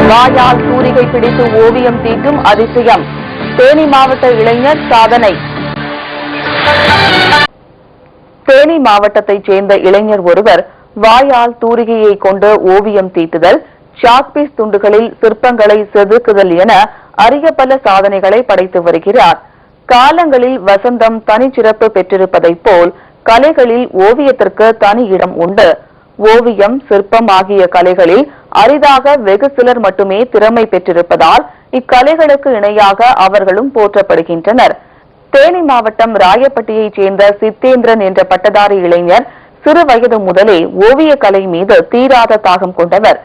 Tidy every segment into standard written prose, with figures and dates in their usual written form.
வாயால் தூரிகை பிடித்து ஓவியம் தீட்டும் அதிசயம். தேனி மாவட்ட இளைஞர் சாதனை. தேனி மாவட்டத்தைச் சேர்ந்த இளைஞர் ஒருவர் வாயால் தூரிகையை கொண்டு ஓவியம் தீட்டுதல், சாக்பீஸ் துண்டுகளில் சிற்பங்களை செதுக்குதல் என அரிய பல சாதனைகளை படைத்து வருகிறார். காலங்களில் வசந்தம் தனிச்சிறப்பு பெற்றிருப்பதைப் போல் கலைகளில் ஓவியத்திற்கு தனி இடம் உண்டு. ஓவியம், சிற்பம் ஆகிய கலைகளில் அரிதாக வெகு சிலர் மட்டுமே திறமை பெற்றிருப்பதால் இக்கலைகளுக்கு இணையாக அவர்களும் போற்றப்படுகின்றனர். தேனி மாவட்டம் ராயப்பட்டியைச் சேர்ந்த சித்தேந்திரன் என்ற பட்டதாரி இளைஞர் சிறு வயது முதலே ஓவிய கலை மீது தீராத தாகம் கொண்டவர்.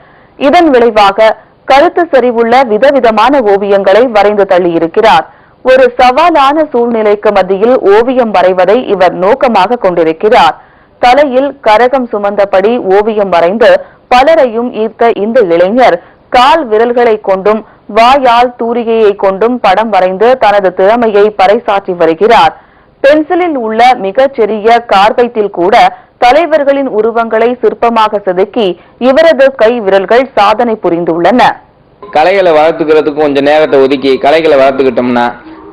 இதன் விளைவாக கருத்து செறிவுள்ள விதவிதமான ஓவியங்களை வரைந்து தள்ளியிருக்கிறார். ஒரு சவாலான சூழ்நிலைக்கு மத்தியில் ஓவியம் வரைவதை இவர் நோக்கமாக கொண்டிருக்கிறார். தலையில் கரகம் சுமந்தபடி ஓவியம் வரைந்து பலரையும் ஈர்த்த இந்த இளைஞர் கால் விரல்களை கொண்டும் வாயால் தூரிகையை கொண்டும் படம் வரைந்து தனது திறமையை பறைசாற்றி வருகிறார். பென்சிலில் உள்ள மிகச் சிறிய கார்பைத்தில் கூட தலைவர்களின் உருவங்களை சிற்பமாக செதுக்கி இவரது கை விரல்கள் சாதனை புரிந்துள்ளன. கலைகளை வளர்த்துக்கிறதுக்கு கொஞ்சம் நேரத்தை ஒதுக்கி கலைகளை வளர்த்துக்கிட்டோம்னா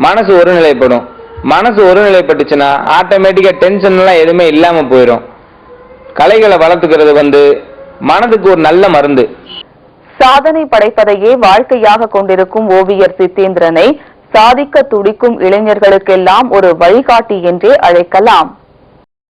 மனசு ஒருநிலைப்படும். மனசு ஒருநிலைப்பட்டுச்சுன்னா ஆட்டோமேட்டிக்கா டென்ஷன் எல்லாம் எதுவுமே இல்லாம போயிடும். கலைகளை வளர்த்துக்கிறது மனதுக்கு ஒரு நல்ல மருந்து. சாதனை படைப்பதையே வாழ்க்கையாக கொண்டிருக்கும் ஓவியர் சித்தேந்திரனை சாதிக்க துடிக்கும் இளைஞர்களுக்கெல்லாம் ஒரு வழிகாட்டி என்றே அழைக்கலாம்.